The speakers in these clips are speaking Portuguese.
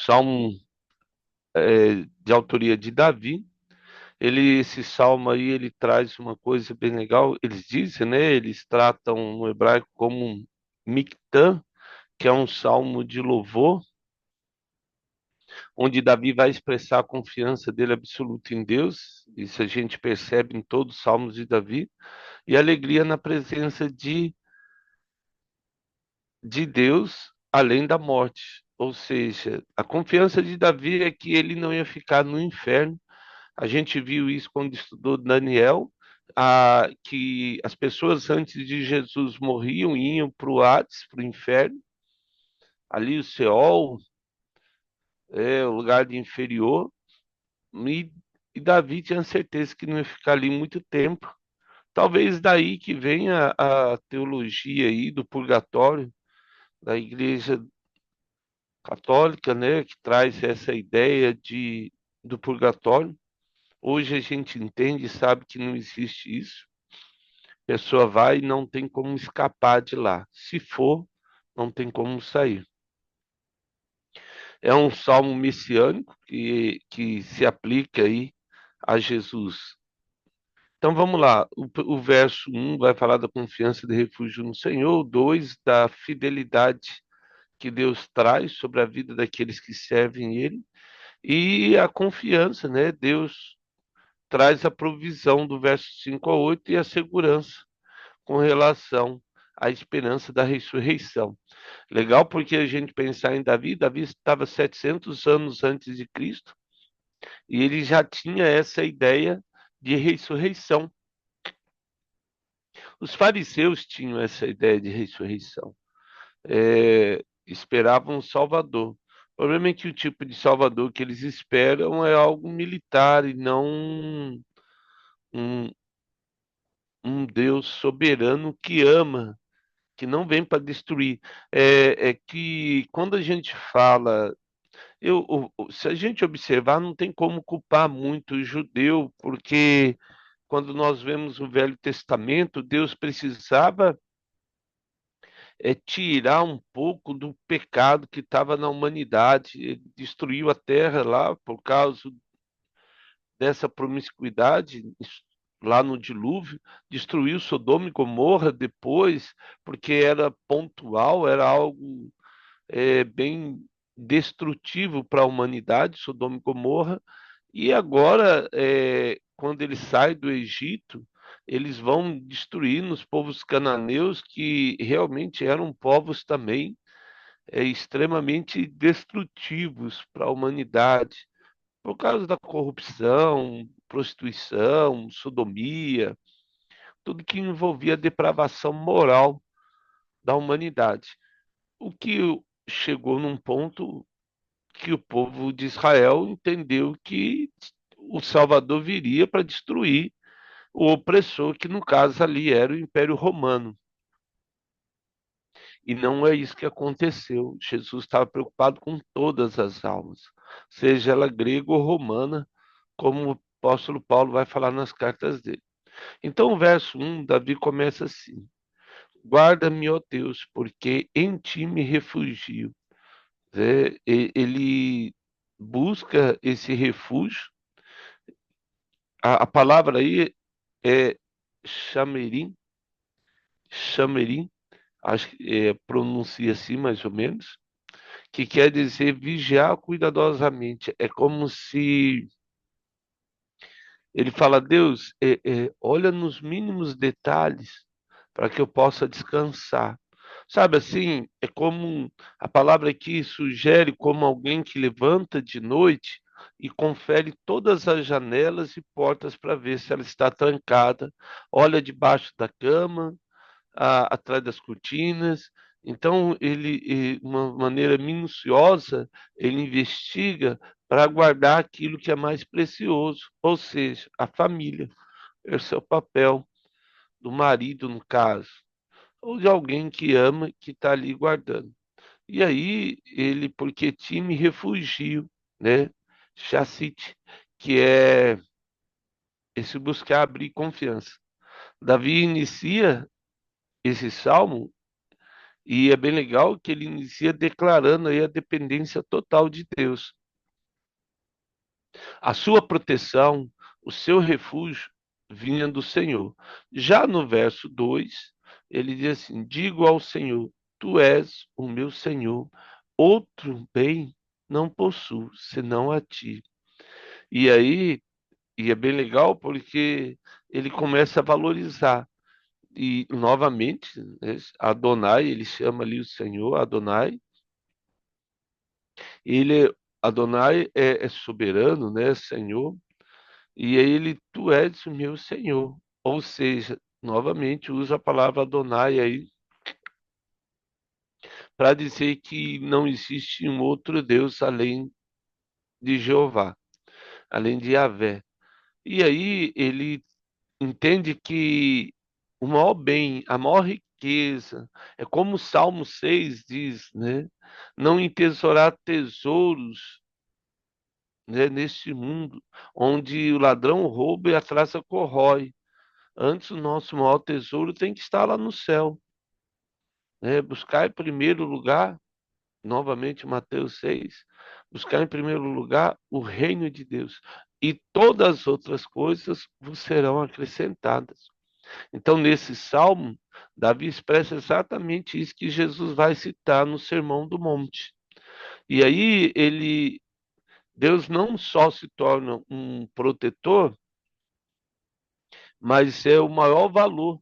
salmo de autoria de Davi. Esse salmo aí, ele traz uma coisa bem legal. Eles dizem, né? Eles tratam no hebraico como um Mictã, que é um salmo de louvor, onde Davi vai expressar a confiança dele absoluta em Deus. Isso a gente percebe em todos os salmos de Davi. E alegria na presença de Deus além da morte. Ou seja, a confiança de Davi é que ele não ia ficar no inferno. A gente viu isso quando estudou Daniel, que as pessoas antes de Jesus morriam e iam para o Hades, para o inferno, ali o Seol, o lugar de inferior, e, e Davi tinha certeza que não ia ficar ali muito tempo. Talvez daí que venha a teologia aí do purgatório, da Igreja Católica, né, que traz essa ideia do purgatório. Hoje a gente entende e sabe que não existe isso. A pessoa vai e não tem como escapar de lá. Se for, não tem como sair. É um salmo messiânico que se aplica aí a Jesus. Então vamos lá. O verso 1 vai falar da confiança de refúgio no Senhor, o 2 da fidelidade que Deus traz sobre a vida daqueles que servem Ele, e a confiança, né? Deus traz a provisão do verso 5 a 8 e a segurança com relação à esperança da ressurreição. Legal porque a gente pensar em Davi, Davi estava 700 anos antes de Cristo e ele já tinha essa ideia de ressurreição. Os fariseus tinham essa ideia de ressurreição, esperavam um Salvador. O problema é que o tipo de Salvador que eles esperam é algo militar e não um, um Deus soberano que ama, que não vem para destruir. É que quando a gente fala, se a gente observar, não tem como culpar muito o judeu, porque quando nós vemos o Velho Testamento, Deus precisava tirar um pouco do pecado que estava na humanidade. Ele destruiu a terra lá por causa dessa promiscuidade lá no dilúvio, destruiu Sodoma e Gomorra depois, porque era pontual, era algo bem destrutivo para a humanidade, Sodoma e Gomorra. E agora, quando eles saem do Egito, eles vão destruindo os povos cananeus, que realmente eram povos também extremamente destrutivos para a humanidade, por causa da corrupção, prostituição, sodomia, tudo que envolvia a depravação moral da humanidade. O que chegou num ponto que o povo de Israel entendeu que o Salvador viria para destruir o opressor, que no caso ali era o Império Romano. E não é isso que aconteceu. Jesus estava preocupado com todas as almas, seja ela grega ou romana, como o apóstolo Paulo vai falar nas cartas dele. Então, o verso 1, Davi começa assim: Guarda-me, ó Deus, porque em ti me refugio. Ele busca esse refúgio. A palavra aí é chamerim, chamerim, acho que pronuncia assim mais ou menos, que quer dizer vigiar cuidadosamente. É como se ele fala, Deus, olha nos mínimos detalhes para que eu possa descansar. Sabe assim, é como a palavra aqui sugere como alguém que levanta de noite e confere todas as janelas e portas para ver se ela está trancada, olha debaixo da cama, atrás das cortinas. Então, uma maneira minuciosa, ele investiga para guardar aquilo que é mais precioso, ou seja, a família. Esse é o papel do marido, no caso, ou de alguém que ama, que está ali guardando. E aí, ele, porque time refugio, né? Chacite, que é esse buscar abrir confiança. Davi inicia esse salmo E é bem legal que ele inicia declarando aí a dependência total de Deus, a sua proteção, o seu refúgio vinha do Senhor. Já no verso 2, ele diz assim: Digo ao Senhor, tu és o meu Senhor, outro bem não possuo, senão a ti. E aí, e é bem legal porque ele começa a valorizar. E novamente, né, Adonai, ele chama ali o Senhor, Adonai. Ele, Adonai é soberano, né, Senhor. E aí ele, tu és o meu Senhor. Ou seja, novamente usa a palavra Adonai aí para dizer que não existe um outro Deus além de Jeová, além de Yahvé. E aí ele entende que o maior bem, a maior riqueza, é como o Salmo 6 diz, né? Não entesourar tesouros, né, neste mundo, onde o ladrão rouba e a traça corrói. Antes, o nosso maior tesouro tem que estar lá no céu, né? Buscar em primeiro lugar, novamente Mateus 6, buscar em primeiro lugar o reino de Deus, e todas as outras coisas vos serão acrescentadas. Então, nesse salmo, Davi expressa exatamente isso que Jesus vai citar no Sermão do Monte. E aí Deus não só se torna um protetor, mas é o maior valor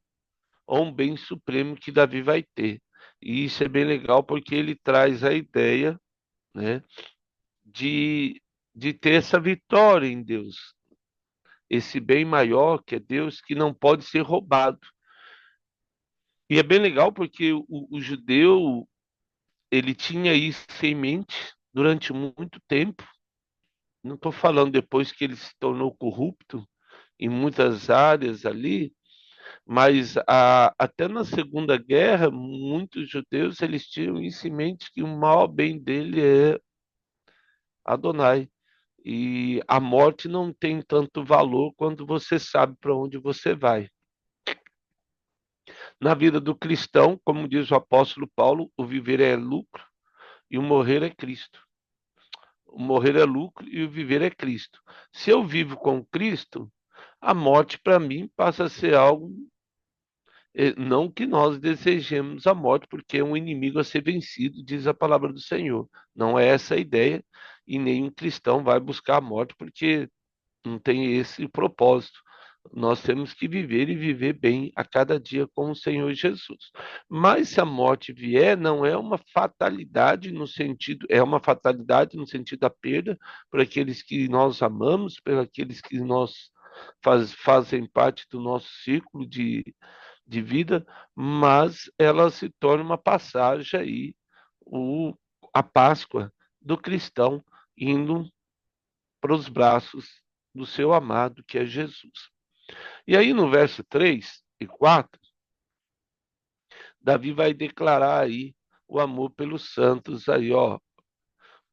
ou um bem supremo que Davi vai ter. E isso é bem legal porque ele traz a ideia, né, de, de ter essa vitória em Deus, esse bem maior que é Deus que não pode ser roubado. E é bem legal porque o judeu ele tinha isso em mente durante muito tempo. Não estou falando depois que ele se tornou corrupto em muitas áreas ali, mas até na Segunda Guerra, muitos judeus eles tinham isso em mente que o maior bem dele é Adonai. E a morte não tem tanto valor quando você sabe para onde você vai. Na vida do cristão, como diz o apóstolo Paulo, o viver é lucro e o morrer é Cristo. O morrer é lucro e o viver é Cristo. Se eu vivo com Cristo, a morte para mim passa a ser algo. Não que nós desejemos a morte, porque é um inimigo a ser vencido, diz a palavra do Senhor. Não é essa a ideia, e nenhum cristão vai buscar a morte, porque não tem esse propósito. Nós temos que viver e viver bem a cada dia com o Senhor Jesus. Mas se a morte vier, não é uma fatalidade no sentido, é uma fatalidade no sentido da perda para aqueles que nós amamos, para aqueles que nós fazem parte do nosso círculo de vida, mas ela se torna uma passagem aí, o, a Páscoa do cristão indo para os braços do seu amado, que é Jesus. E aí no verso 3 e 4, Davi vai declarar aí o amor pelos santos aí, ó.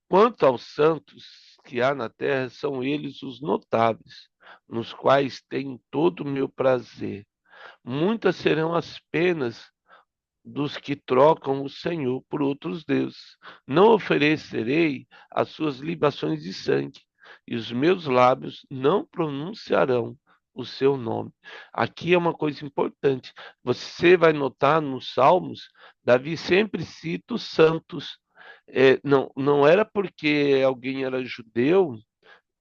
Quanto aos santos que há na terra, são eles os notáveis, nos quais tenho todo o meu prazer. Muitas serão as penas dos que trocam o Senhor por outros deuses. Não oferecerei as suas libações de sangue, e os meus lábios não pronunciarão o seu nome. Aqui é uma coisa importante. Você vai notar nos Salmos, Davi sempre cita os santos. Não era porque alguém era judeu,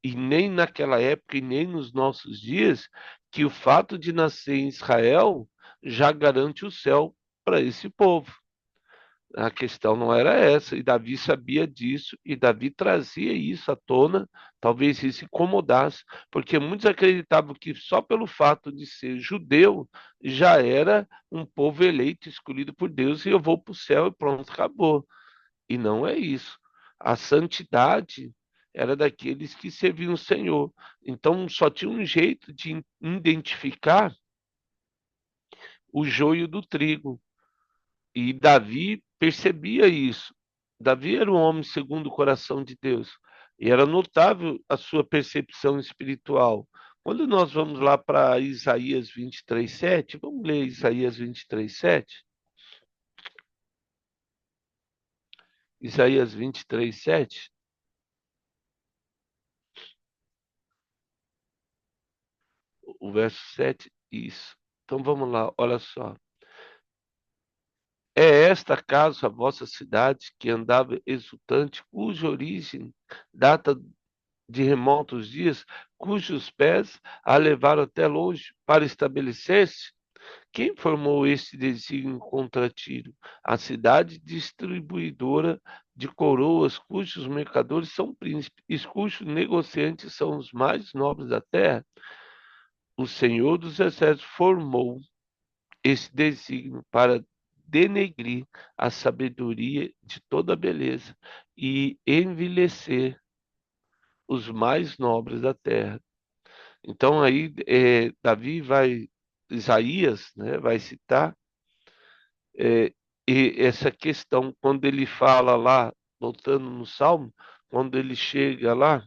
e nem naquela época, e nem nos nossos dias, que o fato de nascer em Israel já garante o céu para esse povo. A questão não era essa, e Davi sabia disso, e Davi trazia isso à tona, talvez isso incomodasse, porque muitos acreditavam que só pelo fato de ser judeu já era um povo eleito, escolhido por Deus, e eu vou para o céu e pronto, acabou. E não é isso. A santidade era daqueles que serviam o Senhor. Então só tinha um jeito de identificar o joio do trigo. E Davi percebia isso. Davi era um homem segundo o coração de Deus. E era notável a sua percepção espiritual. Quando nós vamos lá para Isaías 23:7, vamos ler Isaías 23:7. Isaías 23, 7. O verso 7, isso. Então vamos lá, olha só. É esta casa a vossa cidade que andava exultante, cuja origem data de remotos dias, cujos pés a levaram até longe para estabelecer-se? Quem formou este desígnio contra Tiro? A cidade distribuidora de coroas, cujos mercadores são príncipes, e cujos negociantes são os mais nobres da terra? O Senhor dos Exércitos formou esse desígnio para denegrir a sabedoria de toda a beleza e envilecer os mais nobres da terra. Então aí Davi vai, Isaías, né, vai citar é, e essa questão quando ele fala lá, voltando no Salmo, quando ele chega lá,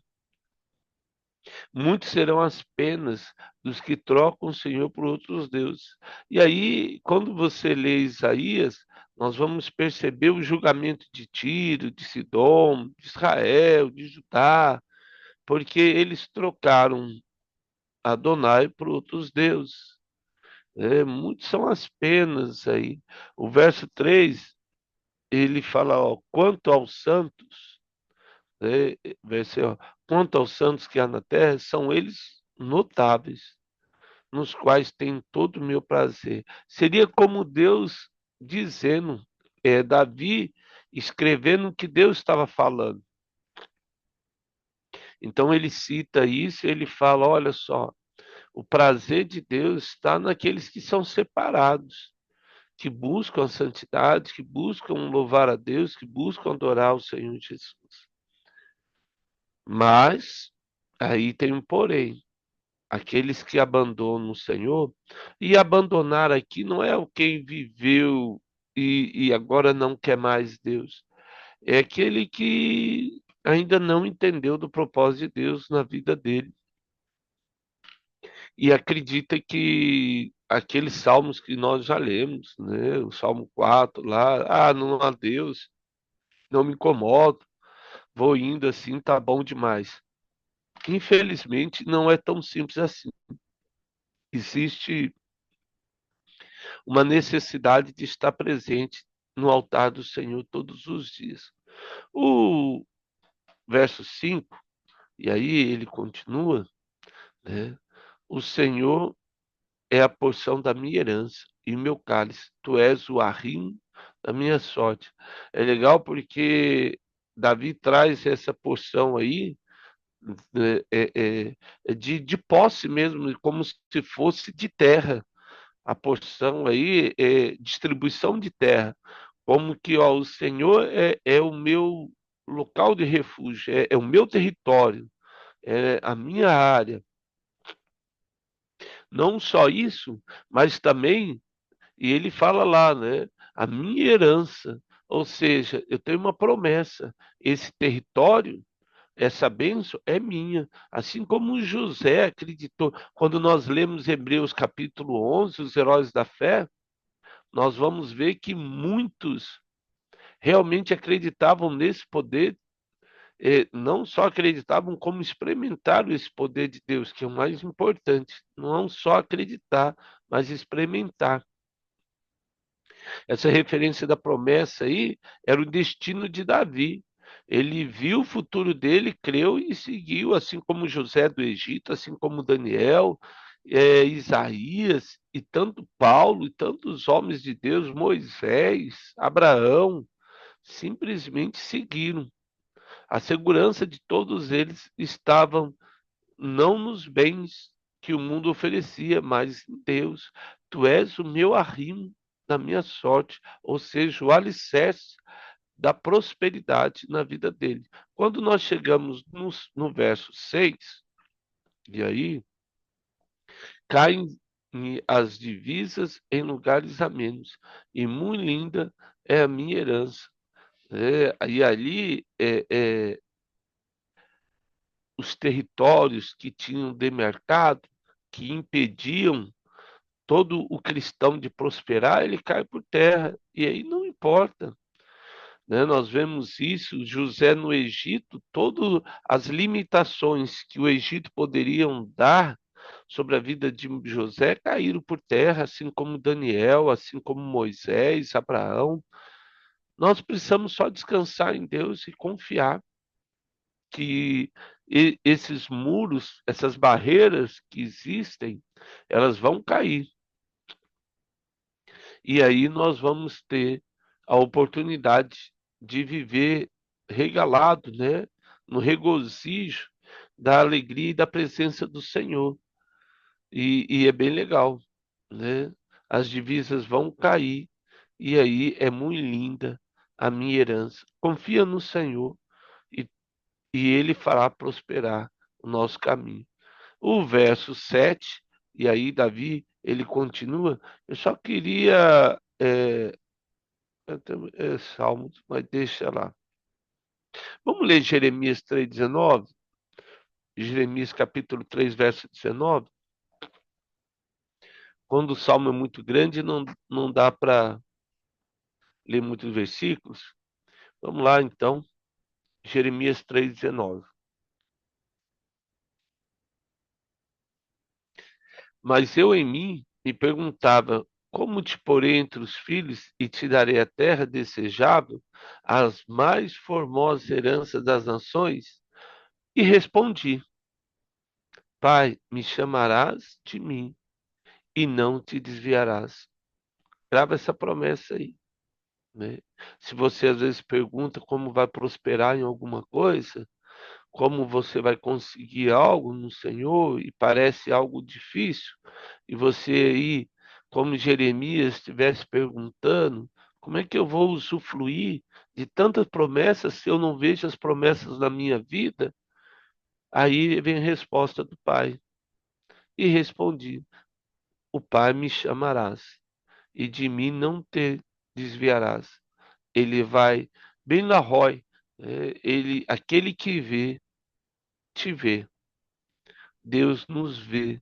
muitos serão as penas dos que trocam o Senhor por outros deuses. E aí, quando você lê Isaías, nós vamos perceber o julgamento de Tiro, de Sidom, de Israel, de Judá, porque eles trocaram Adonai por outros deuses. Muitos são as penas aí. O verso 3 ele fala, ó, quanto aos santos, né, verso, ó, quanto aos santos que há na terra, são eles notáveis, nos quais tem todo o meu prazer. Seria como Deus dizendo, Davi escrevendo o que Deus estava falando. Então ele cita isso, ele fala, olha só, o prazer de Deus está naqueles que são separados, que buscam a santidade, que buscam louvar a Deus, que buscam adorar o Senhor Jesus. Mas aí tem um porém. Aqueles que abandonam o Senhor, e abandonar aqui não é o quem viveu e agora não quer mais Deus. É aquele que ainda não entendeu do propósito de Deus na vida dele e acredita que aqueles salmos que nós já lemos, né? O Salmo 4 lá, não há Deus, não me incomodo, vou indo assim, tá bom demais. Infelizmente, não é tão simples assim. Existe uma necessidade de estar presente no altar do Senhor todos os dias. O verso 5 e aí ele continua, né? O Senhor é a porção da minha herança e o meu cálice. Tu és o arrimo da minha sorte. É legal porque Davi traz essa porção aí de posse mesmo, como se fosse de terra. A porção aí é distribuição de terra. Como que ó, o Senhor é o meu local de refúgio, é o meu território, é a minha área. Não só isso, mas também, e ele fala lá, né? A minha herança. Ou seja, eu tenho uma promessa. Esse território, essa bênção é minha. Assim como José acreditou. Quando nós lemos Hebreus capítulo 11, os heróis da fé, nós vamos ver que muitos realmente acreditavam nesse poder, não só acreditavam, como experimentaram esse poder de Deus, que é o mais importante. Não só acreditar, mas experimentar. Essa referência da promessa aí era o destino de Davi. Ele viu o futuro dele, creu e seguiu, assim como José do Egito, assim como Daniel, Isaías, e tanto Paulo, e tantos homens de Deus, Moisés, Abraão, simplesmente seguiram. A segurança de todos eles estava não nos bens que o mundo oferecia, mas em Deus. Tu és o meu arrimo da minha sorte, ou seja, o alicerce da prosperidade na vida dele. Quando nós chegamos no verso 6, e aí caem as divisas em lugares amenos, e muito linda é a minha herança. E ali os territórios que tinham demarcado, que impediam todo o cristão de prosperar, ele cai por terra. E aí não importa. né? Nós vemos isso, José no Egito, todas as limitações que o Egito poderiam dar sobre a vida de José caíram por terra, assim como Daniel, assim como Moisés, Abraão. Nós precisamos só descansar em Deus e confiar que esses muros, essas barreiras que existem, elas vão cair. E aí nós vamos ter a oportunidade de viver regalado, né? No regozijo da alegria e da presença do Senhor. E é bem legal, né? As divisas vão cair e aí é muito linda a minha herança. Confia no Senhor e, e Ele fará prosperar o nosso caminho. O verso 7 e aí Davi, ele continua. Eu só queria Salmos, mas deixa lá. Vamos ler Jeremias 3,19? Jeremias capítulo 3, verso 19. Quando o salmo é muito grande, não dá para ler muitos versículos. Vamos lá, então. Jeremias 3,19. Mas eu em mim me perguntava, como te porei entre os filhos e te darei a terra desejável, as mais formosas heranças das nações? E respondi, Pai, me chamarás de mim e não te desviarás. Grava essa promessa aí, né? Se você às vezes pergunta como vai prosperar em alguma coisa, como você vai conseguir algo no Senhor e parece algo difícil, e você aí, como Jeremias, estivesse perguntando, como é que eu vou usufruir de tantas promessas se eu não vejo as promessas na minha vida? Aí vem a resposta do Pai. E respondi: O Pai me chamarás, e de mim não te desviarás. Ele vai bem na Roy, aquele que vê, te vê. Deus nos vê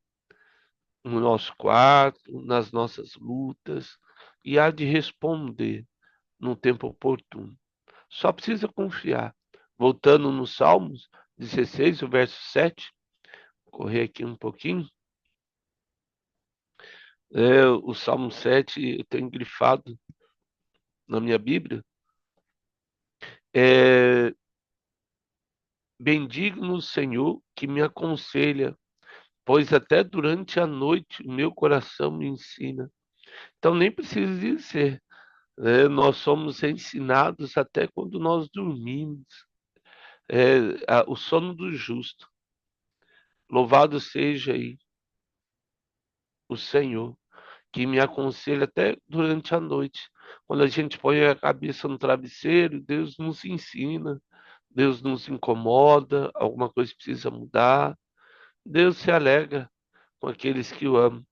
no nosso quarto, nas nossas lutas, e há de responder no tempo oportuno. Só precisa confiar. Voltando no Salmos 16, o verso 7, correr aqui um pouquinho. O Salmo 7 eu tenho grifado na minha Bíblia. É, Bendigo o Senhor que me aconselha, pois até durante a noite o meu coração me ensina. Então nem precisa dizer, né? Nós somos ensinados até quando nós dormimos. O sono do justo. Louvado seja aí o Senhor, que me aconselha até durante a noite. Quando a gente põe a cabeça no travesseiro, Deus nos ensina, Deus nos incomoda, alguma coisa precisa mudar. Deus se alegra com aqueles que o amam.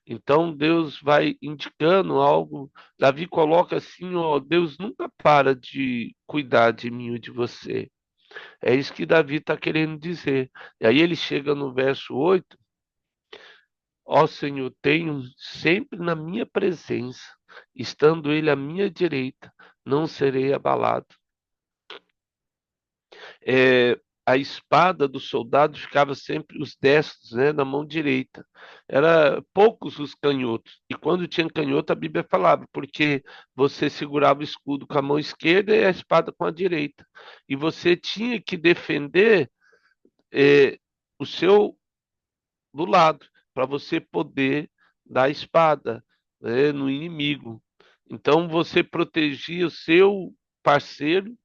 Então Deus vai indicando algo. Davi coloca assim, ó, Deus nunca para de cuidar de mim ou de você. É isso que Davi está querendo dizer. E aí ele chega no verso 8: Ó Senhor, tenho sempre na minha presença, estando ele à minha direita, não serei abalado. é, a espada do soldado ficava sempre os destros, né, na mão direita. Era poucos os canhotos. E quando tinha canhoto, a Bíblia falava, porque você segurava o escudo com a mão esquerda e a espada com a direita. E você tinha que defender o seu do lado, para você poder dar espada, né, no inimigo. Então você protegia o seu parceiro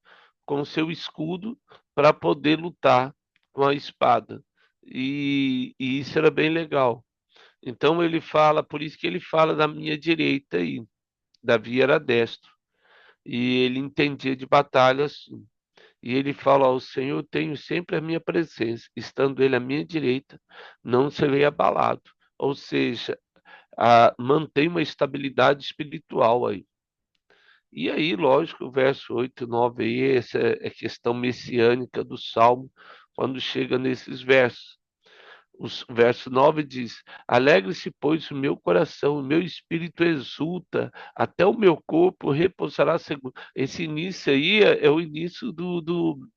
com o seu escudo para poder lutar com a espada. E isso era bem legal. Então ele fala, por isso que ele fala da minha direita aí. Davi era destro e ele entendia de batalhas. E ele fala ao Senhor, tenho sempre a minha presença, estando ele à minha direita, não serei abalado. Ou seja, mantém uma estabilidade espiritual aí. E aí, lógico, o verso 8 e 9 aí, essa é a questão messiânica do Salmo, quando chega nesses versos. O verso 9 diz: Alegre-se, pois, o meu coração, o meu espírito exulta, até o meu corpo repousará seguro. Esse início aí é o início do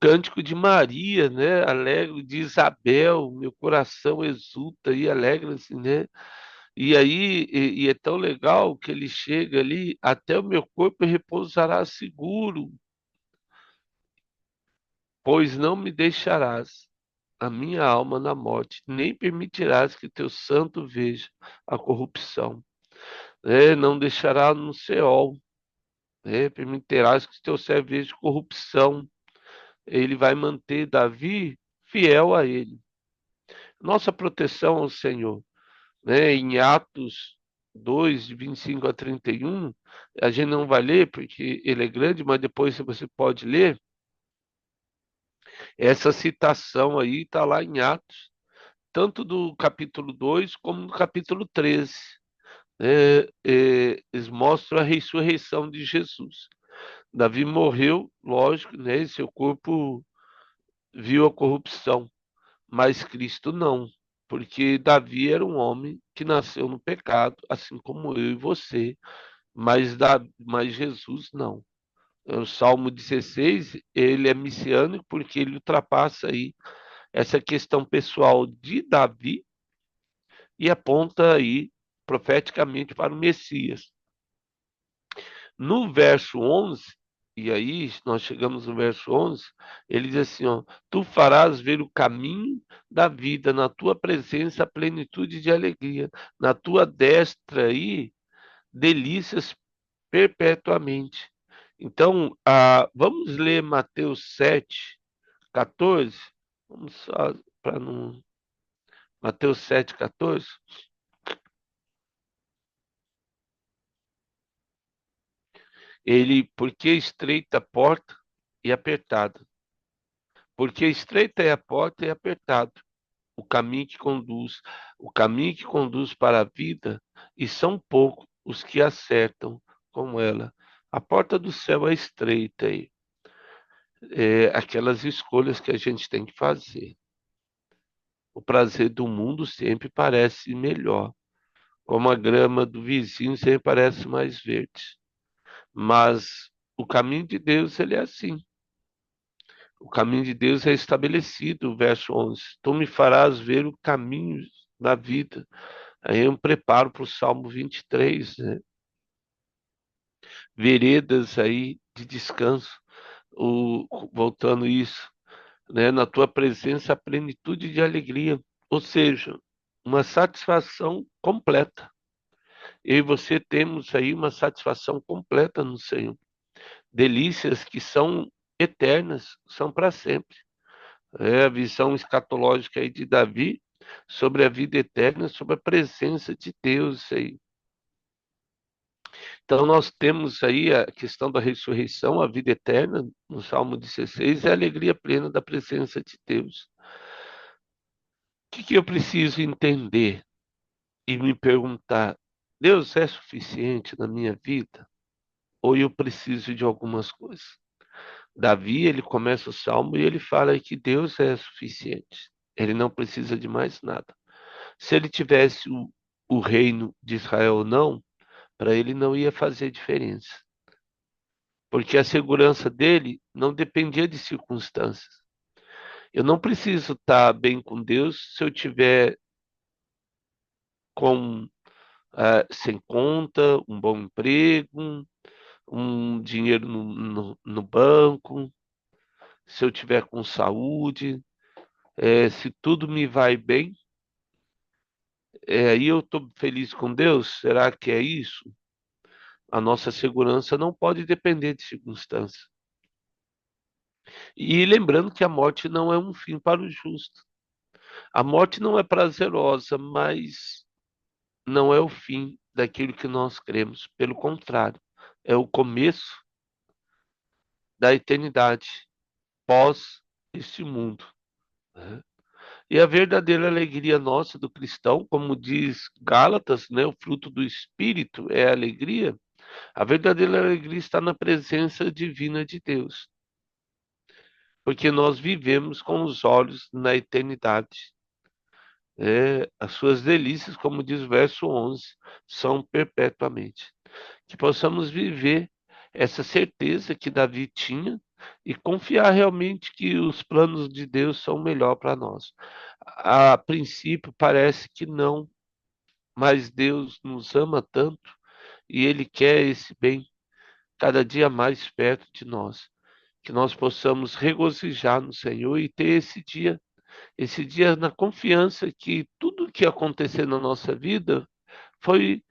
cântico de Maria, né? Alegre de Isabel, meu coração exulta e alegra-se, né? E aí, e é tão legal que ele chega ali, até o meu corpo repousará seguro, pois não me deixarás a minha alma na morte, nem permitirás que teu santo veja a corrupção. Não deixará no Seol, permitirás que teu servo veja corrupção. Ele vai manter Davi fiel a ele. Nossa proteção ao Senhor, em Atos 2, de 25 a 31, a gente não vai ler porque ele é grande, mas depois você pode ler. Essa citação aí está lá em Atos, tanto do capítulo 2 como do capítulo 13. Eles mostram a ressurreição de Jesus. Davi morreu, lógico, né? E seu corpo viu a corrupção, mas Cristo não, porque Davi era um homem que nasceu no pecado, assim como eu e você, mas Jesus não. O Salmo 16, ele é messiânico porque ele ultrapassa aí essa questão pessoal de Davi e aponta aí profeticamente para o Messias. No verso 11, e aí nós chegamos no verso 11, ele diz assim, ó, tu farás ver o caminho da vida, na tua presença a plenitude de alegria, na tua destra aí delícias perpetuamente. Então, vamos ler Mateus 7, 14. Vamos só para não. Mateus 7, 14. Porque estreita a porta e apertada. Porque estreita é a porta e apertado o caminho que conduz para a vida, e são poucos os que acertam com ela. A porta do céu é estreita aí. Aquelas escolhas que a gente tem que fazer. O prazer do mundo sempre parece melhor, como a grama do vizinho sempre parece mais verde. Mas o caminho de Deus, ele é assim. O caminho de Deus é estabelecido, verso 11. Tu me farás ver o caminho da vida. Aí é um preparo para o Salmo 23, né? Veredas aí de descanso. Voltando isso, né? Na tua presença, a plenitude de alegria. Ou seja, uma satisfação completa. Eu e você temos aí uma satisfação completa no Senhor. Delícias que são eternas, são para sempre. É a visão escatológica aí de Davi sobre a vida eterna, sobre a presença de Deus aí. Então nós temos aí a questão da ressurreição, a vida eterna, no Salmo 16, é a alegria plena da presença de Deus. O que eu preciso entender e me perguntar, Deus é suficiente na minha vida? Ou eu preciso de algumas coisas? Davi, ele começa o salmo e ele fala que Deus é suficiente. Ele não precisa de mais nada. Se ele tivesse o reino de Israel ou não, para ele não ia fazer diferença. Porque a segurança dele não dependia de circunstâncias. Eu não preciso estar bem com Deus se eu tiver com sem conta, um bom emprego, um dinheiro no banco, se eu tiver com saúde, se tudo me vai bem, aí eu estou feliz com Deus? Será que é isso? A nossa segurança não pode depender de circunstâncias. E lembrando que a morte não é um fim para o justo. A morte não é prazerosa, mas não é o fim daquilo que nós cremos. Pelo contrário, é o começo da eternidade pós este mundo, né? E a verdadeira alegria nossa do cristão, como diz Gálatas, né, o fruto do Espírito é a alegria. A verdadeira alegria está na presença divina de Deus. porque nós vivemos com os olhos na eternidade. As suas delícias, como diz o verso 11, são perpetuamente. Que possamos viver essa certeza que Davi tinha e confiar realmente que os planos de Deus são melhor para nós. A princípio parece que não, mas Deus nos ama tanto e Ele quer esse bem cada dia mais perto de nós. Que nós possamos regozijar no Senhor e ter esse dia na confiança que tudo que acontecer na nossa vida foi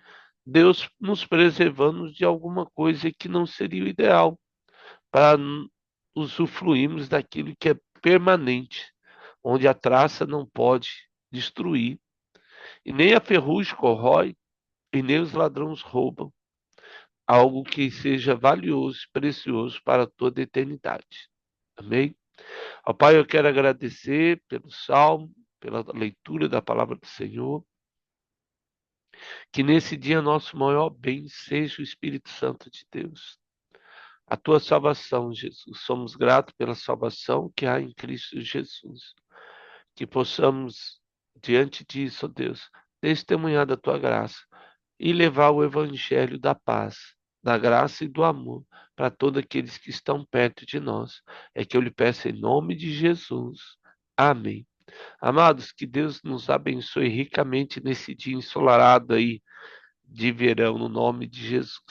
Deus nos preservando de alguma coisa que não seria o ideal, para usufruirmos daquilo que é permanente, onde a traça não pode destruir, e nem a ferrugem corrói, e nem os ladrões roubam, algo que seja valioso, precioso para toda a eternidade. Amém? Ó Pai, eu quero agradecer pelo salmo, pela leitura da palavra do Senhor, que nesse dia nosso maior bem seja o Espírito Santo de Deus. A tua salvação, Jesus. Somos gratos pela salvação que há em Cristo Jesus. Que possamos, diante disso, ó Deus, testemunhar da tua graça e levar o evangelho da paz, da graça e do amor para todos aqueles que estão perto de nós. É que eu lhe peço em nome de Jesus. Amém. Amados, que Deus nos abençoe ricamente nesse dia ensolarado aí de verão, no nome de Jesus.